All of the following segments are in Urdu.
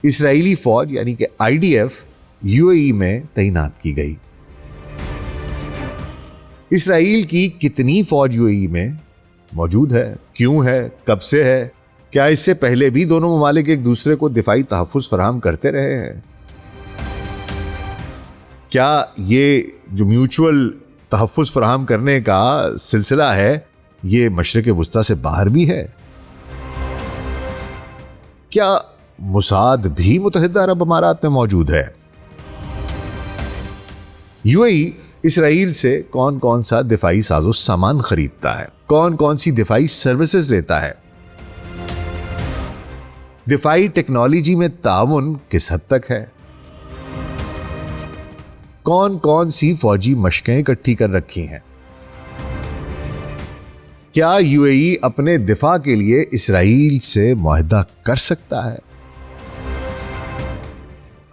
اسرائیلی فوج یعنی کہ IDF UAE میں تعینات کی گئی۔ اسرائیل کی کتنی فوج UAE میں موجود ہے، کیوں ہے، کب سے ہے، کیا اس سے پہلے بھی دونوں ممالک ایک دوسرے کو دفاعی تحفظ فراہم کرتے رہے ہیں؟ کیا یہ جو میوچول تحفظ فراہم کرنے کا سلسلہ ہے یہ مشرق وسطیٰ سے باہر بھی ہے؟ کیا موساد بھی متحدہ عرب امارات میں موجود ہے؟ UAE اسرائیل سے کون کون سا دفاعی ساز و سامان خریدتا ہے، کون کون سی دفاعی سروسز لیتا ہے، دفاعی ٹیکنالوجی میں تعاون کس حد تک ہے، کون کون سی فوجی مشقیں اکٹھی کر رکھی ہیں، کیا UAE اپنے دفاع کے لیے اسرائیل سے معاہدہ کر سکتا ہے؟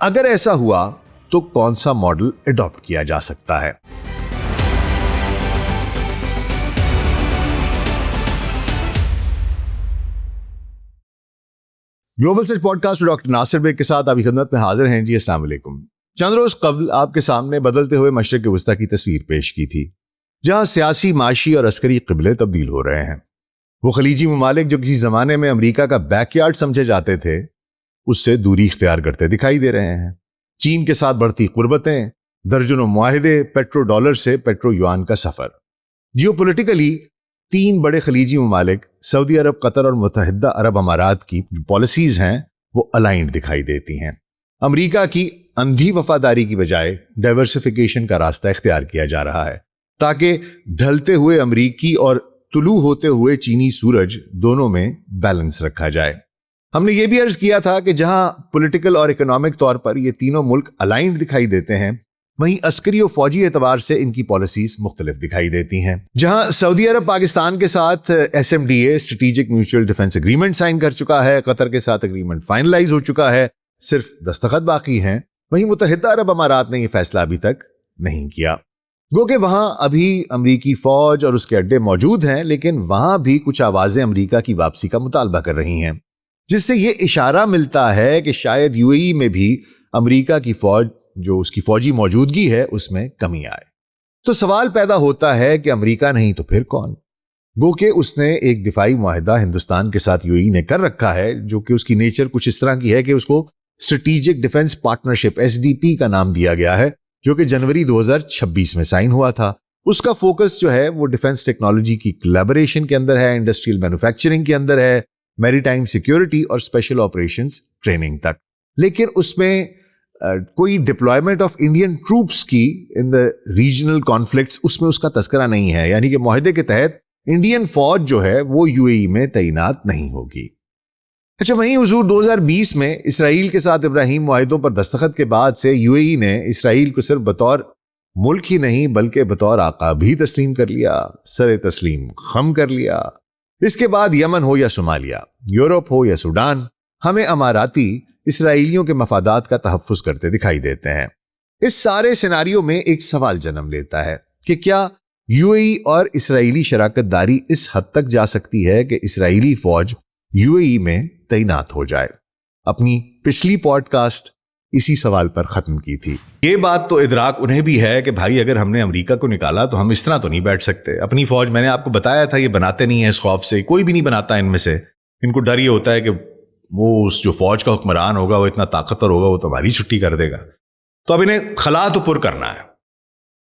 اگر ایسا ہوا تو کون سا ماڈل اڈاپٹ کیا جا سکتا ہے؟ گلوبل سچ پوڈ کاسٹ ڈاکٹر ناصر بیگ کے ساتھ آپ کی خدمت میں حاضر ہیں۔ جی السلام علیکم۔ چند روز قبل آپ کے سامنے بدلتے ہوئے مشرق وسطیٰ کی تصویر پیش کی تھی، جہاں سیاسی، معاشی اور عسکری قبلے تبدیل ہو رہے ہیں۔ وہ خلیجی ممالک جو کسی زمانے میں امریکہ کا بیک یارڈ سمجھے جاتے تھے، اس سے دوری اختیار کرتے دکھائی دے رہے ہیں۔ چین کے ساتھ بڑھتی قربتیں، درجنوں معاہدے، پیٹرو ڈالر سے پیٹرو یوان کا سفر۔ جیو پولیٹیکلی تین بڑے خلیجی ممالک سعودی عرب، قطر اور متحدہ عرب امارات کی جو پالیسیز ہیں وہ الائنڈ دکھائی دیتی ہیں۔ امریکہ کی اندھی وفاداری کی بجائے ڈائیورسفیکیشن کا راستہ اختیار کیا جا رہا ہے تاکہ ڈھلتے ہوئے امریکی اور طلوع ہوتے ہوئے چینی سورج دونوں میں بیلنس رکھا جائے۔ ہم نے یہ بھی عرض کیا تھا کہ جہاں پولیٹیکل اور اکنامک طور پر یہ تینوں ملک الائنڈ دکھائی دیتے ہیں، وہیں عسکری و فوجی اعتبار سے ان کی پالیسیز مختلف دکھائی دیتی ہیں۔ جہاں سعودی عرب پاکستان کے ساتھ SMDA strategic mutual defence agreement sign کر چکا ہے، قطر کے ساتھ اگریمنٹ فائنلائز ہو چکا ہے، صرف دستخط باقی ہیں، وہیں متحدہ عرب امارات نے یہ فیصلہ ابھی تک نہیں کیا۔ گو کہ وہاں ابھی امریکی فوج اور اس کے اڈے موجود ہیں، لیکن وہاں بھی کچھ آوازیں امریکہ کی واپسی کا مطالبہ کر رہی ہیں، جس سے یہ اشارہ ملتا ہے کہ شاید UAE میں بھی امریکہ کی فوج جو اس کی فوجی موجودگی ہے اس میں کمی آئے۔ تو سوال پیدا ہوتا ہے کہ امریکہ نہیں تو پھر کون؟ گو کہ اس نے ایک دفاعی معاہدہ ہندوستان کے ساتھ UAE نے کر رکھا ہے، جو کہ اس کی نیچر کچھ اس طرح کی ہے کہ اس کو اسٹریٹجک ڈیفنس پارٹنرشپ SDP کا نام دیا گیا ہے، جو کہ جنوری 2026 میں سائن ہوا تھا۔ اس کا فوکس جو ہے وہ ڈیفنس ٹیکنالوجی کی کولیبوریشن کے اندر ہے، انڈسٹریل مینوفیکچرنگ کے اندر ہے، میری ٹائم سیکیورٹی اور اسپیشل آپریشنز ٹریننگ تک۔ لیکن اس میں کوئی ڈپلائمنٹ آف انڈین ٹروپس کی ان دا ریجنل کانفلکٹس اس میں اس کا تذکرہ نہیں ہے، یعنی کہ معاہدے کے تحت انڈین فوج جو ہے وہ UAE میں تعینات نہیں ہوگی۔ اچھا، وہیں حضور 2020 میں اسرائیل کے ساتھ ابراہیم معاہدوں پر دستخط کے بعد سے UAE نے اسرائیل کو صرف بطور ملک ہی نہیں بلکہ بطور آقا بھی تسلیم کر لیا، سر تسلیم خم کر لیا۔ اس کے بعد یمن ہو یا صومالیہ، یورپ ہو یا سوڈان، ہمیں اماراتی اسرائیلیوں کے مفادات کا تحفظ کرتے دکھائی دیتے ہیں۔ اس سارے سیناریو میں ایک سوال جنم لیتا ہے کہ کیا UAE اور اسرائیلی شراکت داری اس حد تک جا سکتی ہے کہ اسرائیلی فوج UAE میں تعینات ہو جائے؟ اپنی پچھلی پوڈ کاسٹ اسی سوال پر ختم کی تھی۔ یہ بات تو ادراک انہیں بھی ہے کہ بھائی اگر ہم نے امریکہ کو نکالا تو ہم اس طرح تو نہیں بیٹھ سکتے۔ اپنی فوج، میں نے آپ کو بتایا تھا، یہ بناتے نہیں ہیں اس خوف سے، کوئی بھی نہیں بناتا ان میں سے۔ ان کو ڈر یہ ہوتا ہے کہ وہ اس جو فوج کا حکمران ہوگا وہ اتنا طاقتور ہوگا، وہ تمہاری چھٹی کر دے گا۔ تو اب انہیں خلا تو پر کرنا ہے۔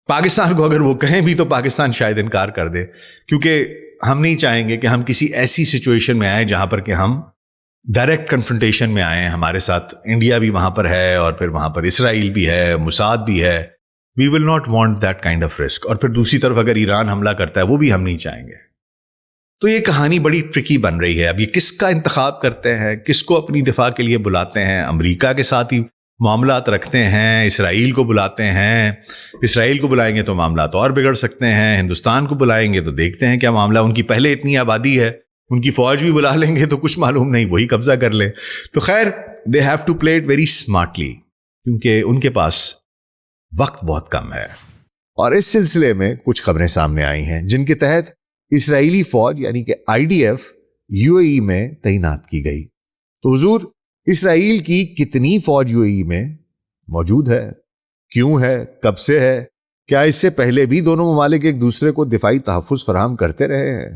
پاکستان کو اگر وہ کہیں بھی تو پاکستان شاید انکار کر دے، کیونکہ ہم نہیں چاہیں گے کہ ہم کسی ایسی سچویشن میں آئیں جہاں پر کہ ہم ڈائریکٹ کنفرنٹیشن میں آئیں۔ ہمارے ساتھ انڈیا بھی وہاں پر ہے اور پھر وہاں پر اسرائیل بھی ہے، موساد بھی ہے۔ We will not want that kind of risk. اور پھر دوسری طرف اگر ایران حملہ کرتا ہے وہ بھی ہم نہیں چاہیں گے۔ تو یہ کہانی بڑی ٹرکی بن رہی ہے۔ اب یہ کس کا انتخاب کرتے ہیں، کس کو اپنی دفاع کے لیے بلاتے ہیں؟ امریکہ کے ساتھ ہی معاملات رکھتے ہیں، اسرائیل کو بلاتے ہیں۔ اسرائیل کو بلائیں گے تو معاملات اور بگڑ سکتے ہیں، ہندوستان کو بلائیں گے تو دیکھتے ہیں کیا معاملہ۔ ان کی پہلے اتنی آبادی ہے، ان کی فوج بھی بلا لیں گے تو کچھ معلوم نہیں وہی قبضہ کر لیں۔ تو خیر، they have to play it very smartly, کیونکہ ان کے پاس وقت بہت کم ہے۔ اور اس سلسلے میں کچھ خبریں سامنے آئی ہیں جن کے تحت اسرائیلی فوج یعنی کہ IDF UAE میں تعینات کی گئی۔ تو حضور اسرائیل کی کتنی فوج UAE میں موجود ہے، کیوں ہے، کب سے ہے، کیا اس سے پہلے بھی دونوں ممالک ایک دوسرے کو دفاعی تحفظ فراہم کرتے رہے ہیں،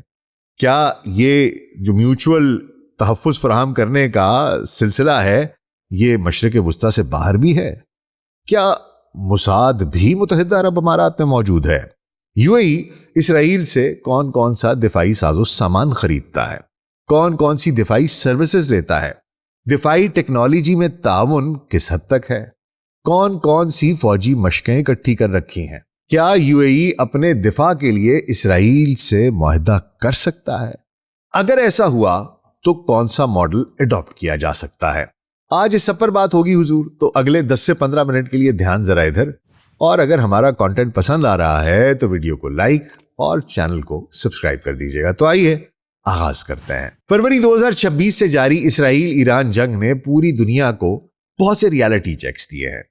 کیا یہ جو میوچول تحفظ فراہم کرنے کا سلسلہ ہے یہ مشرق وسطیٰ سے باہر بھی ہے، کیا موساد بھی متحدہ عرب امارات میں موجود ہے، UAE اسرائیل سے کون کون سا دفاعی ساز و سامان خریدتا ہے، کون کون سی دفاعی سروسز لیتا ہے، دفاعی ٹیکنالوجی میں تعاون کس حد تک ہے، کون کون سی فوجی مشقیں اکٹھی کر رکھی ہیں، کیا UAE اپنے دفاع کے لیے اسرائیل سے معاہدہ کر سکتا ہے، اگر ایسا ہوا تو کون سا ماڈل اڈاپٹ کیا جا سکتا ہے۔ آج اس سب پر بات ہوگی حضور، تو اگلے 10 سے 15 منٹ کے لیے دھیان ذرا ادھر، اور اگر ہمارا کانٹینٹ پسند آ رہا ہے تو ویڈیو کو لائک اور چینل کو سبسکرائب کر دیجیے گا۔ تو آئیے آغاز کرتے ہیں۔ فروری 2026 سے جاری اسرائیل ایران جنگ نے پوری دنیا کو بہت سے ریالٹی چیکس دیے ہیں۔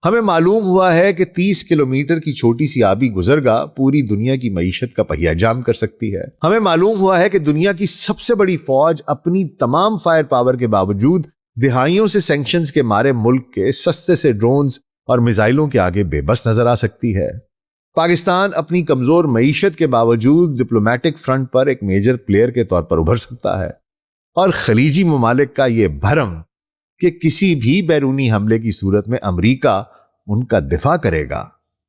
ہمیں معلوم ہوا ہے کہ 30 کلومیٹر کی چھوٹی سی آبی گزرگاہ پوری دنیا کی معیشت کا پہیہ جام کر سکتی ہے۔ ہمیں معلوم ہوا ہے کہ دنیا کی سب سے بڑی فوج اپنی تمام فائر پاور کے باوجود دہائیوں سے سینکشنز کے مارے ملک کے سستے سے ڈرونز اور میزائلوں کے آگے بے بس نظر آ سکتی ہے۔ پاکستان اپنی کمزور معیشت کے باوجود ڈپلومیٹک فرنٹ پر ایک میجر پلیئر کے طور پر ابھر سکتا ہے، اور خلیجی ممالک کا یہ بھرم کہ کسی بھی بیرونی حملے کی صورت میں امریکہ ان کا دفاع کرے گا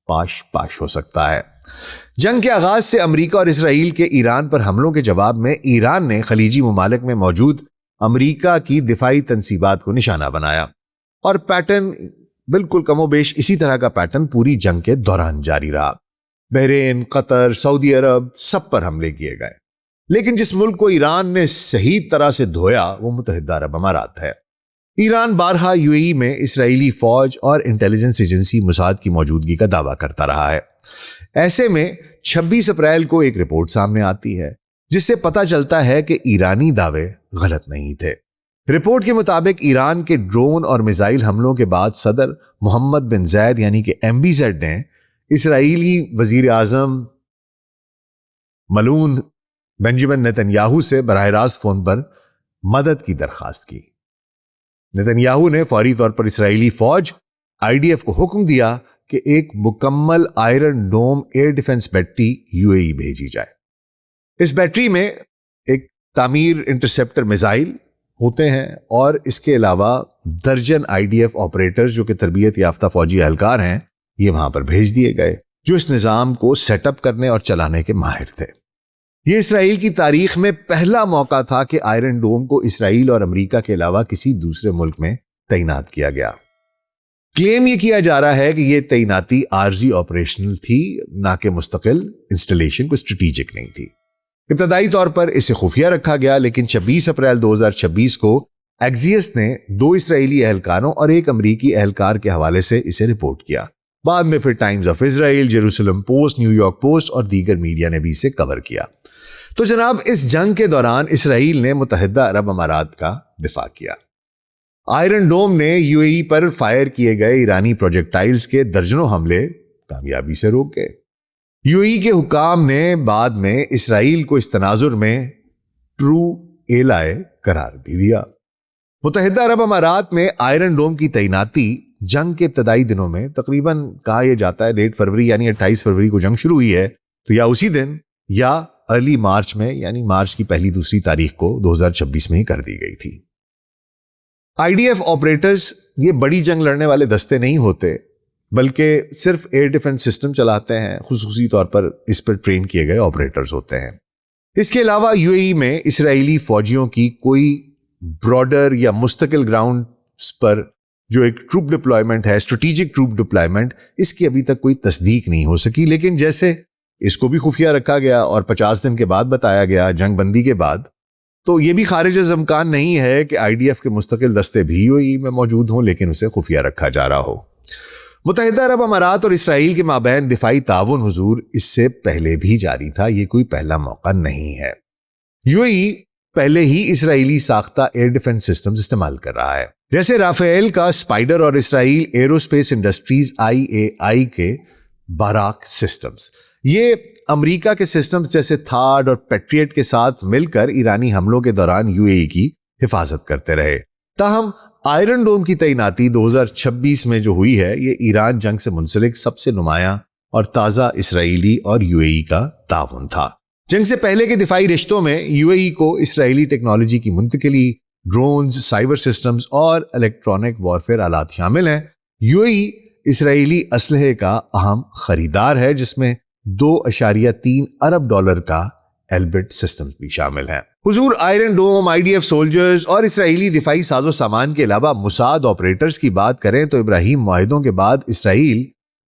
پاش پاش ہو سکتا ہے۔ جنگ کے آغاز سے امریکہ اور اسرائیل کے ایران پر حملوں کے جواب میں ایران نے خلیجی ممالک میں موجود امریکہ کی دفاعی تنصیبات کو نشانہ بنایا، اور پیٹرن بالکل کم و بیش اسی طرح کا پیٹرن پوری جنگ کے دوران جاری رہا۔ بحرین، قطر، سعودی عرب سب پر حملے کیے گئے، لیکن جس ملک کو ایران نے صحیح طرح سے دھویا وہ متحدہ عرب امارات ہے۔ ایران بارہا UAE میں اسرائیلی فوج اور انٹیلیجنس ایجنسی موساد کی موجودگی کا دعویٰ کرتا رہا ہے۔ ایسے میں 26 اپریل کو ایک رپورٹ سامنے آتی ہے جس سے پتہ چلتا ہے کہ ایرانی دعوے غلط نہیں تھے۔ رپورٹ کے مطابق ایران کے ڈرون اور میزائل حملوں کے بعد صدر محمد بن زید یعنی کہ MBZ نے اسرائیلی وزیر اعظم ملعون بنجمن نتنیاہو سے براہ راست فون پر مدد کی درخواست کی۔ نتنیاہو نے فوری طور پر اسرائیلی فوج IDF کو حکم دیا کہ ایک مکمل Iron Dome air defence battery UAE بھیجی جائے۔ اس بیٹری میں ایک تعمیر انٹرسپٹر میزائل ہوتے ہیں، اور اس کے علاوہ درجن IDF آپریٹر جو کہ تربیت یافتہ فوجی اہلکار ہیں یہ وہاں پر بھیج دیے گئے، جو اس نظام کو سیٹ اپ کرنے اور چلانے کے ماہر تھے۔ یہ اسرائیل کی تاریخ میں پہلا موقع تھا کہ آئرن ڈوم کو اسرائیل اور امریکہ کے علاوہ کسی دوسرے ملک میں تعینات کیا گیا۔ کلیم یہ کیا جا رہا ہے کہ یہ تعیناتی عارضی آپریشنل تھی، نہ کہ مستقل انسٹالیشن کو اسٹریٹجک نہیں تھی۔ ابتدائی طور پر اسے خفیہ رکھا گیا، لیکن 26 اپریل 2026 کو ایکزیس نے 2 اسرائیلی اہلکاروں اور ایک امریکی اہلکار کے حوالے سے اسے رپورٹ کیا۔ بعد میں پھر Times of Israel, Jerusalem post, new York post اور دیگر میڈیا نے بھی اسے کور کیا۔ تو جناب اس جنگ کے دوران اسرائیل نے متحدہ عرب امارات کا دفاع کیا۔ آئرن ڈوم نے UAE پر فائر کیے گئے ایرانی پروجیکٹائلز کے درجنوں حملے کامیابی سے روک گئے۔ UAE کے حکام نے بعد میں اسرائیل کو اس تناظر میں ٹرو ایلائے قرار دیا۔ متحدہ عرب امارات میں آئرن ڈوم کی تعیناتی جنگ کے ابتدائی دنوں میں تقریباً کہا یہ جاتا ہے 8 فروری یعنی 28 فروری کو جنگ شروع ہوئی ہے، تو یا اسی دن یا ارلی مارچ میں یعنی مارچ کی پہلی دوسری تاریخ کو 2026 میں ہی کر دی گئی تھی۔ IDF آپریٹرز یہ بڑی جنگ لڑنے والے دستے نہیں ہوتے، بلکہ صرف ایئر ڈیفنس سسٹم چلاتے ہیں، خصوصی طور پر اس پر ٹرین کیے گئے آپریٹرز ہوتے ہیں۔ اس کے علاوہ UAE میں اسرائیلی فوجیوں کی کوئی براڈر یا مستقل گراؤنڈز پر جو ایک ٹروپ ڈپلائمنٹ ہے، اسٹریٹجک ٹروپ ڈپلائمنٹ، اس کی ابھی تک کوئی تصدیق نہیں ہو سکی، لیکن جیسے اس کو بھی خفیہ رکھا گیا اور 50 دن کے بعد بتایا گیا جنگ بندی کے بعد، تو یہ بھی خارج از امکان نہیں ہے کہ IDF کے مستقل دستے بھی UAE میں موجود ہوں لیکن اسے خفیہ رکھا جا رہا ہو۔ متحدہ عرب امارات اور اسرائیل کے مابین دفاعی تعاون حضور اس سے پہلے بھی جاری تھا، یہ کوئی پہلا موقع نہیں ہے۔ UAE پہلے ہی اسرائیلی ساختہ ایئر ڈیفنس سسٹمز استعمال کر رہا ہے، جیسے رافیل کا اسپائڈر اور اسرائیل ایروسپیس انڈسٹریز IAI کے باراک سسٹمز۔ یہ امریکہ کے سسٹمز جیسے تھاڈ اور پیٹریٹ کے ساتھ مل کر ایرانی حملوں کے دوران UAE کی حفاظت کرتے رہے۔ تاہم آئرن ڈوم کی تعیناتی 2026 میں جو ہوئی ہے یہ ایران جنگ سے منسلک سب سے نمایاں اور تازہ اسرائیلی اور یو اے ای کا تعاون تھا۔ جنگ سے پہلے کے دفاعی رشتوں میں یو اے ای کو اسرائیلی ٹیکنالوجی کی منتقلی، ڈرونز، سائبر سسٹمز اور الیکٹرانک وارفیئر آلات شامل ہیں۔ یو اے ای اسرائیلی اسلحے کا اہم خریدار ہے جس میں $2.3 ارب کا ایلبٹ سسٹم بھی شامل ہیں۔ حضور، iron dome, I D F soldiers اور اسرائیلی دفاعی ساز و سامان کے علاوہ موساد آپریٹرز کی بات کریں تو ابراہیم معاہدوں کے بعد اسرائیل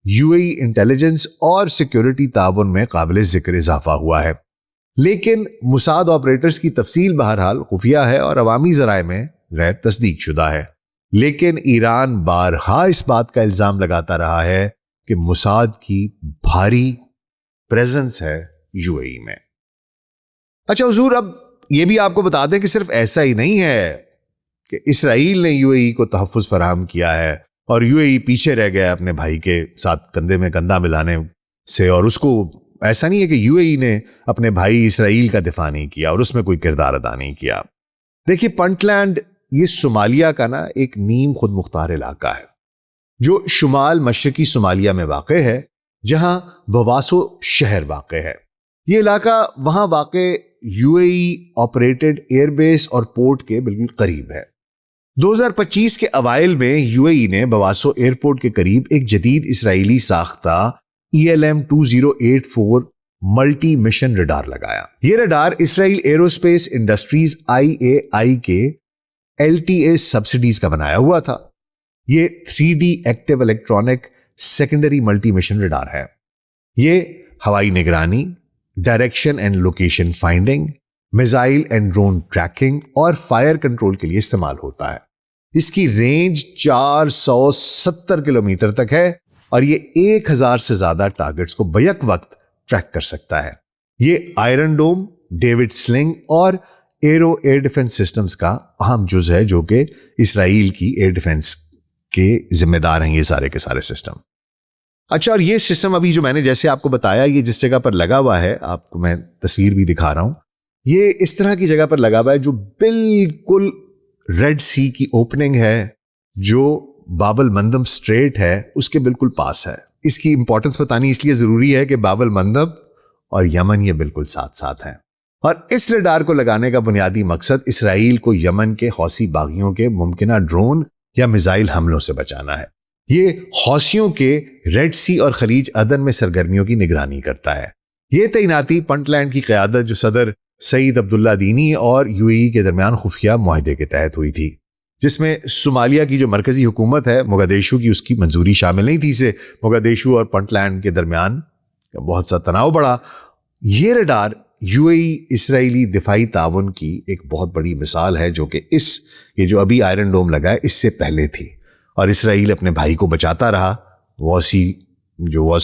یو اے ای انٹیلیجنس اور سیکیورٹی تعاون میں قابل ذکر اضافہ ہوا ہے، لیکن موساد آپریٹرز کی تفصیل بہرحال خفیہ ہے اور عوامی ذرائع میں غیر تصدیق شدہ ہے۔ لیکن ایران بارہا اس بات کا الزام لگاتا رہا ہے کہ موساد کی بھاری پریزنس ہے یو اے ای میں۔ اچھا حضور، اب یہ بھی آپ کو بتا دیں کہ صرف ایسا ہی نہیں ہے کہ اسرائیل نے یو اے ای کو تحفظ فراہم کیا ہے اور یو اے ای پیچھے رہ گیا اپنے بھائی کے ساتھ کندھے میں کندھا ملانے سے، اور اس کو ایسا نہیں ہے کہ یو اے ای نے اپنے بھائی اسرائیل کا دفاع نہیں کیا اور اس میں کوئی کردار ادا نہیں کیا۔ دیکھیے، پنٹ لینڈ یہ صومالیہ کا ایک نیم خود مختار علاقہ ہے جو شمال مشرقی صومالیہ میں واقع ہے، جہاں بواسو شہر واقع ہے۔ یہ علاقہ وہاں واقع you A E operated air base اور پورٹ کے بالکل قریب ہے۔ 2025 کے اوائل میں یو اے ای نے بواسو ایئرپورٹ کے قریب ایک جدید اسرائیلی ساختہ ELM 2084 ملٹی مشن ریڈار لگایا۔ یہ radar Israel aerospace industries IAI کے LTA سبسڈیز کا بنایا ہوا تھا۔ یہ 3D active electronic secondary multi mission radar ہے۔ یہ ہوائی نگرانی، direction and location finding, missile and drone tracking اور فائر کنٹرول کے لیے استعمال ہوتا ہے۔ اس کی رینج 470 کلومیٹر تک ہے اور یہ 1000 سے زیادہ ٹارگٹس کو بیک وقت ٹریک کر سکتا ہے۔ یہ آئرن ڈوم، ڈیوڈ سلنگ اور ایرو ایئر ڈیفنس سسٹمز کا اہم جز ہے، جو کہ اسرائیل کی ایئر ڈیفنس کے ذمہ دار ہیں یہ سارے کے سارے سسٹم۔ اچھا، اور یہ سسٹم ابھی جو میں نے جیسے آپ کو بتایا یہ جس جگہ پر لگا ہوا ہے، آپ کو میں تصویر بھی دکھا رہا ہوں، یہ اس طرح کی جگہ پر لگا ہوا ہے جو بالکل ریڈ سی کی اوپننگ ہے، جو باب المندب اسٹریٹ ہے اس کے بالکل پاس ہے۔ اس کی امپورٹنس بتانی اس لیے ضروری ہے کہ باب المندب اور یمن یہ بالکل ساتھ ساتھ ہیں، اور اس ریڈار کو لگانے کا بنیادی مقصد اسرائیل کو یمن کے حوثی باغیوں کے ممکنہ ڈرون یا میزائل حملوں سے بچانا ہے۔ یہ حوثیوں کے ریڈ سی اور خلیج عدن میں سرگرمیوں کی نگرانی کرتا ہے۔ یہ تعیناتی پنٹ لینڈ کی قیادت جو صدر سعید عبداللہ دینی اور یو اے ای کے درمیان خفیہ معاہدے کے تحت ہوئی تھی، جس میں صومالیہ کی جو مرکزی حکومت ہے موگادیشو کی، اس کی منظوری شامل نہیں تھی۔ اسے موگادیشو اور پنٹ لینڈ کے درمیان بہت سا تناؤ بڑھا۔ یہ ریڈار یو اے ای اسرائیلی دفاعی تعاون کی ایک بہت بڑی مثال ہے، جو کہ یہ جو ابھی آئرن ڈوم لگا ہے اس سے پہلے تھی، اور اسرائیل اپنے بھائی کو بچاتا رہا واسی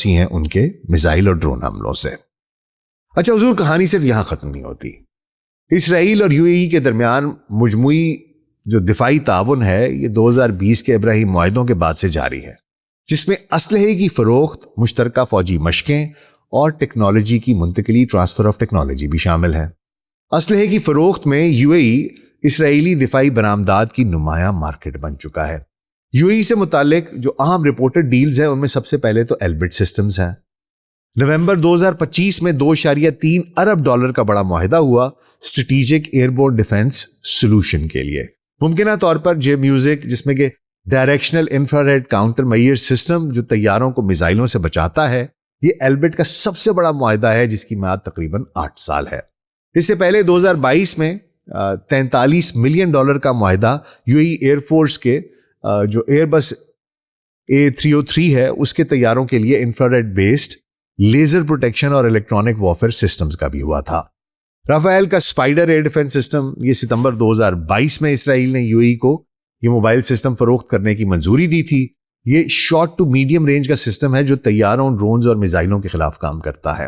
ہیں ان کے میزائل اور ڈرون حملوں سے۔ اچھا حضور، کہانی صرف یہاں ختم نہیں ہوتی۔ اسرائیل اور یو اے ای کے درمیان مجموعی جو دفاعی تعاون ہے یہ 2020 کے ابراہیم معاہدوں کے بعد سے جاری ہے، جس میں اسلحے کی فروخت، مشترکہ فوجی مشقیں اور ٹیکنالوجی کی منتقلی، ٹرانسفر آف ٹیکنالوجی بھی شامل ہے۔ اسلحے کی فروخت میں یو اے ای اسرائیلی دفاعی برآمدات کی نمایاں مارکیٹ بن چکا ہے۔ یو اے ای سے متعلق جو اہم رپورٹڈ ڈیلز ہیں ان میں سب سے پہلے تو ایلبٹ سسٹمز ہیں۔ نومبر 2025 میں $2.3 ارب کا بڑا معاہدہ ہوا اسٹریٹجک ایئربورن ڈیفنس سولوشن کے لیے۔ ممکنہ طور پر جے میوزک، جس میں کہ directional infrared countermeasure system جو طیاروں کو میزائلوں سے بچاتا ہے، یہ ایلبٹ کا سب سے بڑا معاہدہ ہے جس کی میعاد تقریباً 8 سال ہے۔ اس سے پہلے 2022 میں $43 ملین کا معاہدہ you A E air force کے جو ایئر بس A303 ہے اس کے طیاروں کے لیے انفراریڈ بیسڈ لیزر پروٹیکشن اور الیکٹرانک وارفیئر سسٹمز کا بھی ہوا تھا۔ رافیل کا اسپائڈر ایئر ڈیفنس سسٹم، یہ ستمبر 2022 میں اسرائیل نے یو اے ای کو یہ موبائل سسٹم فروخت کرنے کی منظوری دی تھی۔ یہ شارٹ ٹو میڈیم رینج کا سسٹم ہے جو طیاروں، ڈرونز اور میزائلوں کے خلاف کام کرتا ہے۔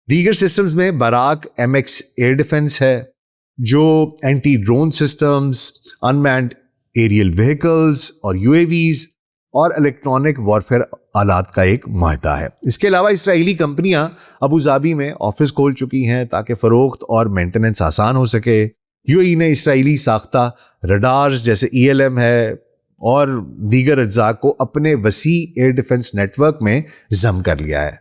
دیگر سسٹمز میں باراک MX ایئر ڈیفنس ہے جو anti drone systems, unmanned aerial vehicles اور UAVs اور الیکٹرانک وارفیئر آلات کا ایک معاہدہ ہے۔ اس کے علاوہ اسرائیلی کمپنیاں ابوظہبی میں آفس کھول چکی ہیں تاکہ فروخت اور مینٹیننس آسان ہو سکے۔ یو اے ای نے اسرائیلی ساختہ ریڈارز جیسے ELM ہے، اور دیگر اجزاء کو اپنے وسیع ایئر ڈیفنس نیٹ ورک میں ضم کر لیا ہے،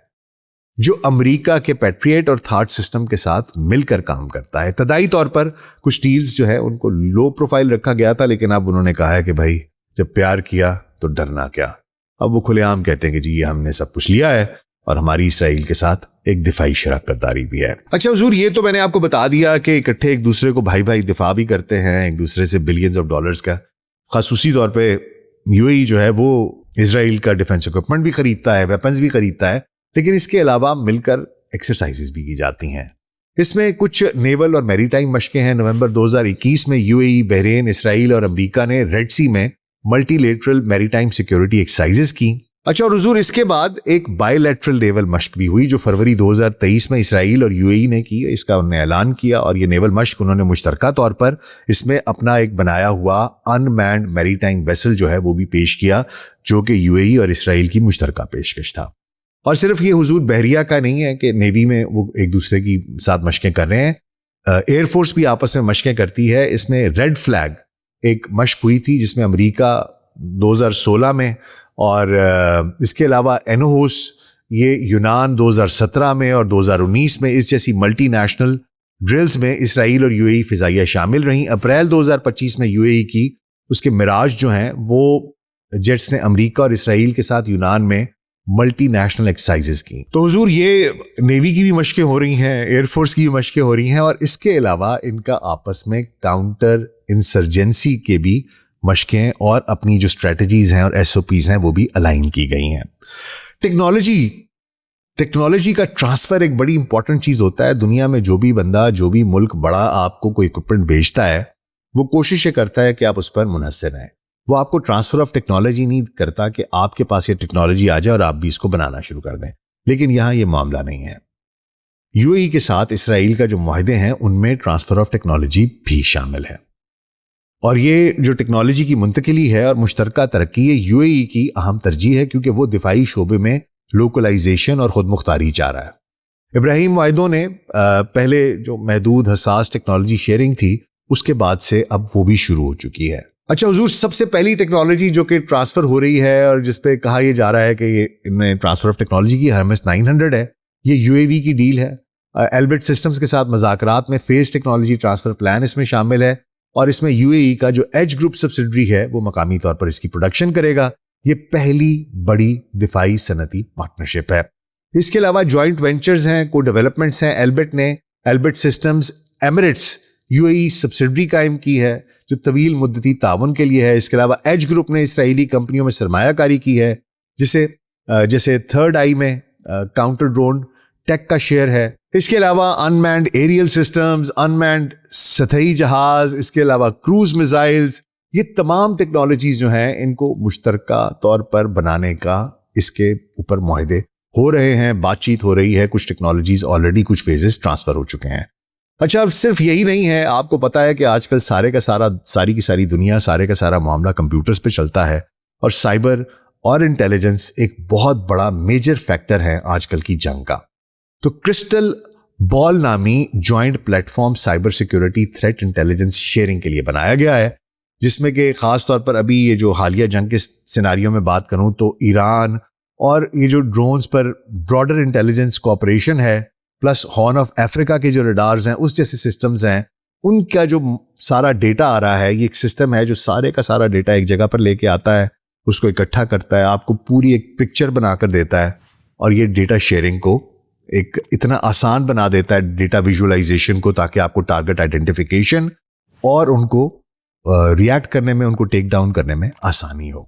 جو امریکہ کے پیٹریٹ اور تھاٹ سسٹم کے ساتھ مل کر کام کرتا ہے۔ ابتدائی طور پر کچھ ڈیلز جو ہے ان کو لو پروفائل رکھا گیا تھا، لیکن اب انہوں نے کہا ہے کہ بھائی جب پیار کیا تو ڈرنا کیا۔ اب وہ کھلے عام کہتے ہیں کہ جی یہ ہم نے سب کچھ لیا ہے اور ہماری اسرائیل کے ساتھ ایک دفاعی شراکت داری بھی ہے۔ اچھا حضور، یہ تو میں نے آپ کو بتا دیا کہ اکٹھے ایک دوسرے کو بھائی بھائی دفاع بھی کرتے ہیں ایک دوسرے سے بلینز آف ڈالرز کا۔ خصوصی طور پہ یو اے ای جو ہے وہ اسرائیل کا ڈیفنس اکوپمنٹ بھی خریدتا ہے، ویپنز بھی خریدتا ہے، لیکن اس کے علاوہ مل کر ایکسرسائزز بھی کی جاتی ہیں۔ اس میں کچھ نیول اور میری ٹائم مشقیں ہیں۔ نومبر 2021 میں یو اے ای، بحرین، اسرائیل اور امریکہ نے ریڈ سی میں ملٹی لیٹرل میری ٹائم سیکیورٹی ایکسرسائزز کی۔ اچھا، اور حضور اس کے بعد ایک بائی لیٹرل نیول مشق بھی ہوئی جو فروری 2023 میں اسرائیل اور یو اے ای نے کی۔ اس کا انہوں نے اعلان کیا اور یہ نیول مشق انہوں نے مشترکہ طور پر اس میں اپنا ایک بنایا ہوا ان مینڈ میری ٹائم ویسل جو ہے وہ بھی پیش کیا، جو کہ یو اے ای اور اسرائیل کی مشترکہ پیشکش تھا۔ اور صرف یہ حضور بحریہ کا نہیں ہے کہ نیوی میں وہ ایک دوسرے کی ساتھ مشقیں کر رہے ہیں، ایئر فورس بھی آپس میں مشقیں کرتی ہے۔ اس میں ریڈ فلیگ ایک مشق ہوئی تھی جس میں امریکہ 2016 میں، اور اس کے علاوہ اینوہوس یہ یونان 2017 میں اور 2019 میں اس جیسی ملٹی نیشنل ڈرلز میں اسرائیل اور یو اے ای فضائیہ شامل رہیں۔ اپریل 2025 میں یو اے ای کی اس کے مراج جو ہیں وہ جیٹس نے امریکہ اور اسرائیل کے ساتھ یونان میں ملٹی نیشنل ایکسرسائزز کی۔ تو حضور یہ نیوی کی بھی مشقیں ہو رہی ہیں، ایئر فورس کی بھی مشقیں ہو رہی ہیں، اور اس کے علاوہ ان کا آپس میں کاؤنٹر انسرجنسی کے بھی مشقیں اور اپنی جو اسٹریٹجیز ہیں اور ایس او پیز ہیں وہ بھی الائن کی گئی ہیں۔ ٹیکنالوجی کا ٹرانسفر ایک بڑی امپورٹنٹ چیز ہوتا ہے۔ دنیا میں جو بھی بندہ، جو بھی ملک بڑا آپ کو کوئی اکوپمنٹ بھیجتا ہے، وہ کوشش کرتا ہے کہ آپ اس پر منحصر ہیں۔ وہ آپ کو ٹرانسفر آف ٹیکنالوجی نہیں کرتا کہ آپ کے پاس یہ ٹیکنالوجی آ جائے اور آپ بھی اس کو بنانا شروع کر دیں، لیکن یہاں یہ معاملہ نہیں ہے۔ یو اے ای کے ساتھ اسرائیل کا جو معاہدے ہیں ان میں ٹرانسفر آف ٹیکنالوجی بھی شامل ہے، اور یہ جو ٹیکنالوجی کی منتقلی ہے اور مشترکہ ترقی ہے، یو اے ای کی اہم ترجیح ہے، کیونکہ وہ دفاعی شعبے میں لوکلائزیشن اور خود مختاری چاہ رہا ہے۔ ابراہیم معاہدوں نے پہلے جو محدود حساس ٹیکنالوجی شیئرنگ تھی اس کے بعد سے اب وہ بھی شروع ہو چکی ہے۔ اچھا حضور، سب سے پہلی ٹیکنالوجی جو کہ ٹرانسفر ہو رہی ہے اور جس پہ کہا یہ جا رہا ہے کہ یہ انہیں ٹرانسفر آف ٹیکنالوجی کی ہرمس 900 ہے، یہ یو اے وی کی ڈیل ہے۔ ایلبٹ سسٹمز کے ساتھ مذاکرات میں فیز ٹیکنالوجی ٹرانسفر پلان اس میں شامل ہے، اور اس میں یو اے ای کا جو ایج گروپ سبسڈری ہے وہ مقامی طور پر اس کی پروڈکشن کرے گا۔ یہ پہلی بڑی دفاعی صنعتی پارٹنرشپ ہے۔ اس کے علاوہ جوائنٹ وینچرز ہیں، کو ڈیولپمنٹس ہیں۔ Elbit systems Emirates U A E subsidiary قائم کی ہے جو طویل مدتی تعاون کے لیے ہے۔ اس کے علاوہ ایج گروپ نے اسرائیلی کمپنیوں میں سرمایہ کاری کی ہے، جیسے تھرڈ آئی میں کاؤنٹر ڈرون ٹیک کا شیئر ہے۔ اس کے علاوہ انمینڈ ایریل سسٹمز، انمینڈ سطحی جہاز، اس کے علاوہ کروز میزائلز، یہ تمام ٹیکنالوجیز جو ہیں ان کو مشترکہ طور پر بنانے کا اس کے اوپر معاہدے ہو رہے ہیں، بات چیت ہو رہی ہے۔ کچھ ٹیکنالوجیز آلریڈی کچھ فیزز ٹرانسفر ہو چکے ہیں۔ اچھا، اب صرف یہی نہیں ہے، آپ کو پتا ہے کہ آج کل ساری کی ساری دنیا، سارے کا سارا معاملہ کمپیوٹرز پہ چلتا ہے، اور سائبر اور انٹیلیجنس ایک بہت بڑا میجر فیکٹر ہے آج کل کی جنگ کا۔ تو کرسٹل بال نامی joint plate form cyber security threat intelligence sharing کے لیے بنایا گیا ہے، جس میں کہ خاص طور پر ابھی یہ جو حالیہ جنگ کے سیناریو میں بات کروں تو ایران اور یہ جو ڈرونز پر براڈر انٹیلیجنس کوآپریشن ہے، پلس ہارن آف افریقہ کے جو ریڈارز ہیں، اس جیسے سسٹمز ہیں، ان کا جو سارا ڈیٹا آ رہا ہے، یہ ایک سسٹم ہے جو سارے کا سارا ڈیٹا ایک جگہ پر لے کے آتا ہے، اس کو اکٹھا کرتا ہے، آپ کو پوری ایک پکچر بنا کر دیتا ہے، اور یہ ڈیٹا شیئرنگ کو ایک اتنا آسان بنا دیتا ہے، ڈیٹا ویژولائزیشن کو، تاکہ آپ کو ٹارگٹ آئیڈینٹیفیکیشن اور ان کو ریئیکٹ کرنے میں، ان کو ٹیک ڈاؤن کرنے میں آسانی ہو۔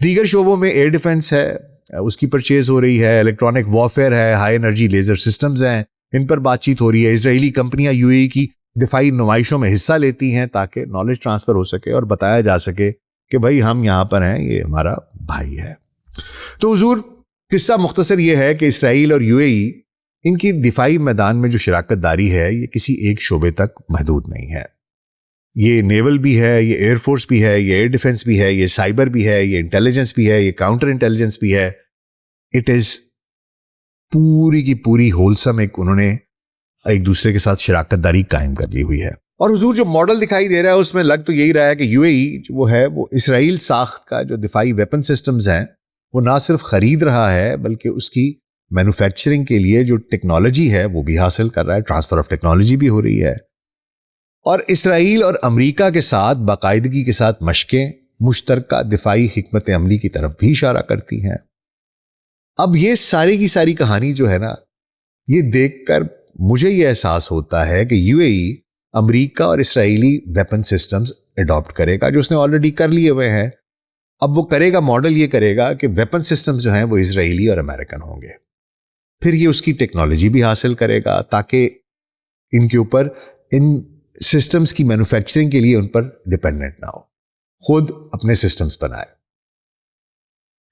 دیگر شعبوں میں ایئر ڈیفنس ہے، اس کی پرچیز ہو رہی ہے، الیکٹرانک وارفیئر ہے، ہائی انرجی لیزر سسٹمز ہیں، ان پر بات چیت ہو رہی ہے۔ اسرائیلی کمپنیاں یو اے ای کی دفاعی نمائشوں میں حصہ لیتی ہیں تاکہ نالج ٹرانسفر ہو سکے اور بتایا جا سکے کہ بھائی ہم یہاں پر ہیں، یہ ہمارا بھائی ہے۔ تو حضور قصہ مختصر یہ ہے کہ اسرائیل اور یو اے ای، ان کی دفاعی میدان میں جو شراکت داری ہے یہ کسی ایک شعبے تک محدود نہیں ہے۔ یہ نیول بھی ہے، یہ ایئر فورس بھی ہے، یہ ایئر ڈیفنس بھی ہے، یہ سائبر بھی ہے، یہ انٹیلیجنس بھی ہے، یہ کاؤنٹر انٹیلیجنس بھی ہے۔ اٹ از پوری کی پوری ہولسم انہوں نے ایک دوسرے کے ساتھ شراکت داری قائم کر لی ہوئی ہے۔ اور حضور جو ماڈل دکھائی دے رہا ہے اس میں لگ تو یہی رہا ہے کہ یو اے ای جو وہ ہے وہ اسرائیل ساخت کا جو دفاعی ویپن سسٹمز ہیں وہ نہ صرف خرید رہا ہے بلکہ اس کی مینوفیکچرنگ کے لیے جو ٹیکنالوجی ہے وہ بھی حاصل کر رہا ہے، ٹرانسفر آف ٹیکنالوجی بھی ہو رہی ہے، اور اسرائیل اور امریکہ کے ساتھ باقاعدگی کے ساتھ مشقیں مشترکہ دفاعی حکمت عملی کی طرف بھی اشارہ کرتی ہیں۔ اب یہ ساری کی ساری کہانی جو ہے نا، یہ دیکھ کر مجھے یہ احساس ہوتا ہے کہ یو اے ای امریکہ اور اسرائیلی ویپن سسٹمز اڈاپٹ کرے گا جو اس نے آلریڈی کر لیے ہوئے ہیں۔ اب وہ کرے گا، ماڈل یہ کرے گا کہ ویپن سسٹمز جو ہیں وہ اسرائیلی اور امریکن ہوں گے، پھر یہ اس کی ٹیکنالوجی بھی حاصل کرے گا تاکہ ان کے اوپر ان سسٹمز کی مینوفیکچرنگ کے لیے ان پر ڈیپینڈنٹ نہ ہو، خود اپنے سسٹمز بنائے۔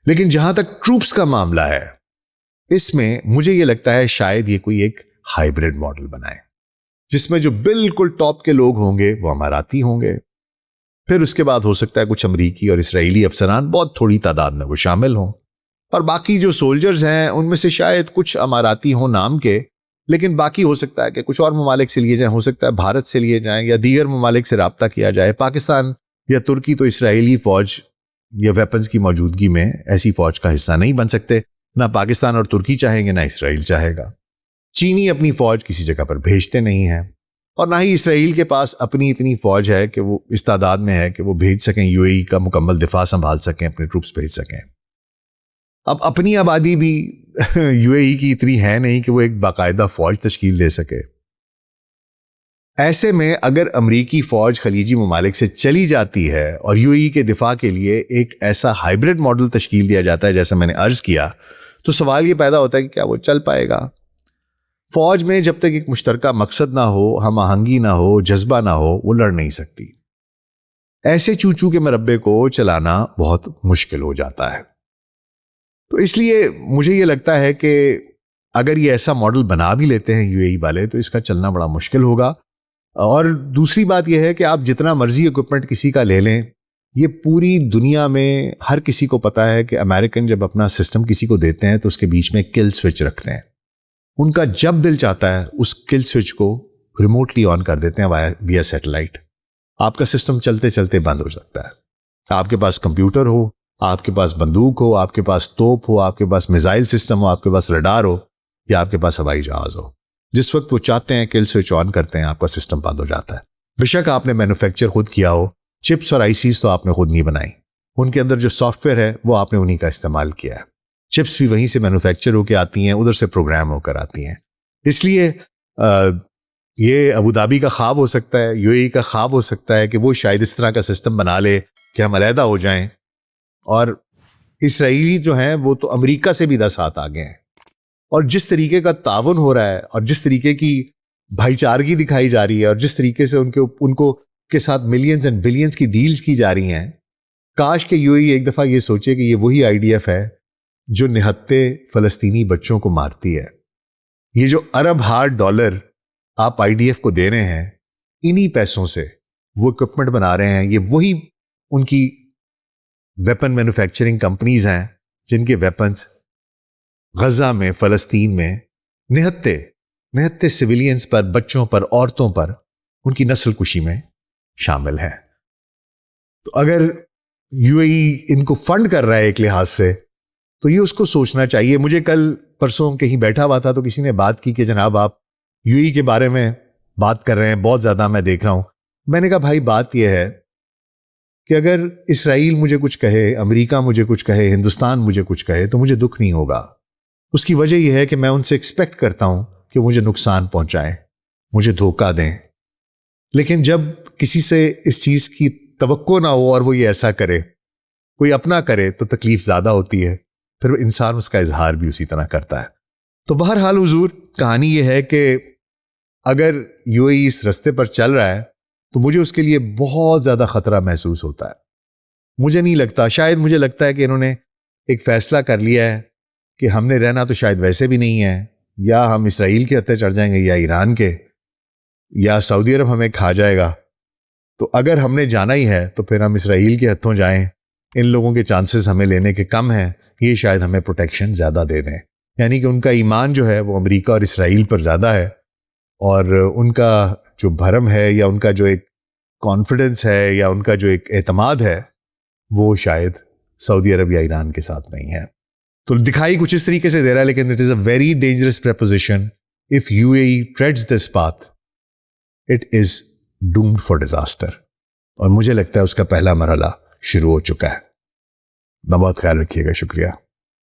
لیکن جہاں تک ٹروپس کا معاملہ ہے، اس میں مجھے یہ لگتا ہے شاید یہ کوئی ایک ہائیبرڈ ماڈل بنائے جس میں جو بالکل ٹاپ کے لوگ ہوں گے وہ اماراتی ہوں گے، پھر اس کے بعد ہو سکتا ہے کچھ امریکی اور اسرائیلی افسران بہت تھوڑی تعداد میں وہ شامل ہوں، اور باقی جو سولجرز ہیں ان میں سے شاید کچھ اماراتی ہوں نام کے، لیکن باقی ہو سکتا ہے کہ کچھ اور ممالک سے لیے جائیں، ہو سکتا ہے بھارت سے لیے جائیں یا دیگر ممالک سے رابطہ کیا جائے۔ پاکستان یا ترکی تو اسرائیلی فوج یا ویپنز کی موجودگی میں ایسی فوج کا حصہ نہیں بن سکتے، نہ پاکستان اور ترکی چاہیں گے نہ اسرائیل چاہے گا۔ چینی اپنی فوج کسی جگہ پر بھیجتے نہیں ہیں، اور نہ ہی اسرائیل کے پاس اپنی اتنی فوج ہے کہ وہ اس تعداد میں ہے کہ وہ بھیج سکیں، یو اے ای کا مکمل دفاع سنبھال سکیں، اپنے ٹروپس بھیج سکیں۔ اب اپنی آبادی بھی یو اے ای کی اتنی ہے نہیں کہ وہ ایک باقاعدہ فوج تشکیل دے سکے۔ ایسے میں اگر امریکی فوج خلیجی ممالک سے چلی جاتی ہے اور یو اے ای کے دفاع کے لیے ایک ایسا ہائیبرڈ ماڈل تشکیل دیا جاتا ہے جیسا میں نے عرض کیا، تو سوال یہ پیدا ہوتا ہے کہ کیا وہ چل پائے گا؟ فوج میں جب تک ایک مشترکہ مقصد نہ ہو، ہم آہنگی نہ ہو، جذبہ نہ ہو، وہ لڑ نہیں سکتی۔ ایسے چوچو کے مربے کو چلانا بہت مشکل ہو جاتا ہے۔ تو اس لیے مجھے یہ لگتا ہے کہ اگر یہ ایسا ماڈل بنا بھی لیتے ہیں یو اے ای والے تو اس کا چلنا بڑا مشکل ہوگا۔ اور دوسری بات یہ ہے کہ آپ جتنا مرضی اکوپمنٹ کسی کا لے لیں، یہ پوری دنیا میں ہر کسی کو پتا ہے کہ امریکن جب اپنا سسٹم کسی کو دیتے ہیں تو اس کے بیچ میں کل سوئچ رکھتے ہیں۔ ان کا جب دل چاہتا ہے اس کل سوئچ کو ریموٹلی آن کر دیتے ہیں ویا سیٹلائٹ۔ آپ کا سسٹم چلتے چلتے بند ہو سکتا ہے۔ آپ کے پاس کمپیوٹر ہو، آپ کے پاس بندوق ہو، آپ کے پاس توپ ہو، آپ کے پاس میزائل سسٹم ہو، آپ کے پاس ریڈار ہو، یا آپ کے پاس ہوائی جہاز ہو، جس وقت وہ چاہتے ہیں کل سوئچ آن کرتے ہیں، آپ کا سسٹم بند ہو جاتا ہے۔ بے شک آپ نے مینوفیکچر خود کیا ہو، چپس اور آئی سیز تو آپ نے خود نہیں بنائی، ان کے اندر جو سافٹ ویئر ہے وہ آپ نے انہی کا استعمال کیا ہے۔ چپس بھی وہیں سے مینوفیکچر ہو کے آتی ہیں، ادھر سے پروگرام ہو کر آتی ہیں۔ اس لیے یہ ابو دھابی کا خواب ہو سکتا ہے، یو اے ای کا خواب ہو سکتا ہے کہ وہ شاید اس طرح کا سسٹم بنا لے کہ ہم علیحدہ ہو جائیں، اور اسرائیلی جو ہیں وہ تو امریکہ سے بھی 10 ہاتھ آگے ہیں، اور جس طریقے کا تعاون ہو رہا ہے اور جس طریقے کی بھائی چارگی دکھائی جا رہی ہے اور جس طریقے سے ان کو کے ساتھ ملینز اینڈ بلینز کی ڈیلز کی جا رہی ہیں، کاش کہ یو اے ای ایک دفعہ یہ سوچے کہ یہ وہی آئی ڈی ایف ہے جو نہتے فلسطینی بچوں کو مارتی ہے۔ یہ جو ارب ہارڈ ڈالر آپ آئی ڈی ایف کو دے رہے ہیں، انہی پیسوں سے وہ اکوپمنٹ بنا رہے ہیں۔ یہ وہی ان کی ویپن مینوفیکچرنگ کمپنیز ہیں جن کے ویپنز غزہ میں، فلسطین میں نہتے سویلینز پر، بچوں پر، عورتوں پر ان کی نسل کشی میں شامل ہیں۔ تو اگر یو اے ای ان کو فنڈ کر رہا ہے ایک لحاظ سے، تو یہ اس کو سوچنا چاہیے۔ مجھے کل پرسوں کہیں بیٹھا ہوا تھا تو کسی نے بات کی کہ جناب آپ یو اے ای کے بارے میں بات کر رہے ہیں بہت زیادہ، میں دیکھ رہا ہوں۔ میں نے کہا بھائی بات یہ ہے کہ اگر اسرائیل مجھے کچھ کہے، امریکہ مجھے کچھ کہے، ہندوستان مجھے کچھ کہے تو مجھے دکھ نہیں ہوگا۔ اس کی وجہ یہ ہے کہ میں ان سے ایکسپیکٹ کرتا ہوں کہ مجھے نقصان پہنچائیں، مجھے دھوکہ دیں۔ لیکن جب کسی سے اس چیز کی توقع نہ ہو اور وہ یہ ایسا کرے، کوئی اپنا کرے، تو تکلیف زیادہ ہوتی ہے، پھر انسان اس کا اظہار بھی اسی طرح کرتا ہے۔ تو بہرحال حضور کہانی یہ ہے کہ اگر یو اے ای اس رستے پر چل رہا ہے تو مجھے اس کے لیے بہت زیادہ خطرہ محسوس ہوتا ہے۔ مجھے نہیں لگتا، شاید مجھے لگتا ہے کہ انہوں نے ایک فیصلہ کر لیا ہے کہ ہم نے رہنا تو شاید ویسے بھی نہیں ہے، یا ہم اسرائیل کے ہتھے چڑھ جائیں گے، یا ایران کے، یا سعودی عرب ہمیں کھا جائے گا۔ تو اگر ہم نے جانا ہی ہے تو پھر ہم اسرائیل کے ہتھوں جائیں، ان لوگوں کے چانسز ہمیں لینے کے کم ہیں، یہ شاید ہمیں پروٹیکشن زیادہ دے دیں۔ یعنی کہ ان کا ایمان جو ہے وہ امریکہ اور اسرائیل پر زیادہ ہے، اور ان کا جو بھرم ہے یا ان کا جو ایک کانفیڈنس ہے یا ان کا جو ایک اعتماد ہے وہ شاید سعودی عرب یا ایران کے ساتھ نہیں ہے. تو دکھائی کچھ اس طریقے سے دے رہا ہے لیکن it is a very dangerous preposition. If you A E trades this path it is doomed for disaster. اور مجھے لگتا ہے اس کا پہلا مرحلہ شروع ہو چکا ہے. بہت خیال رکھیے گا. شکریہ.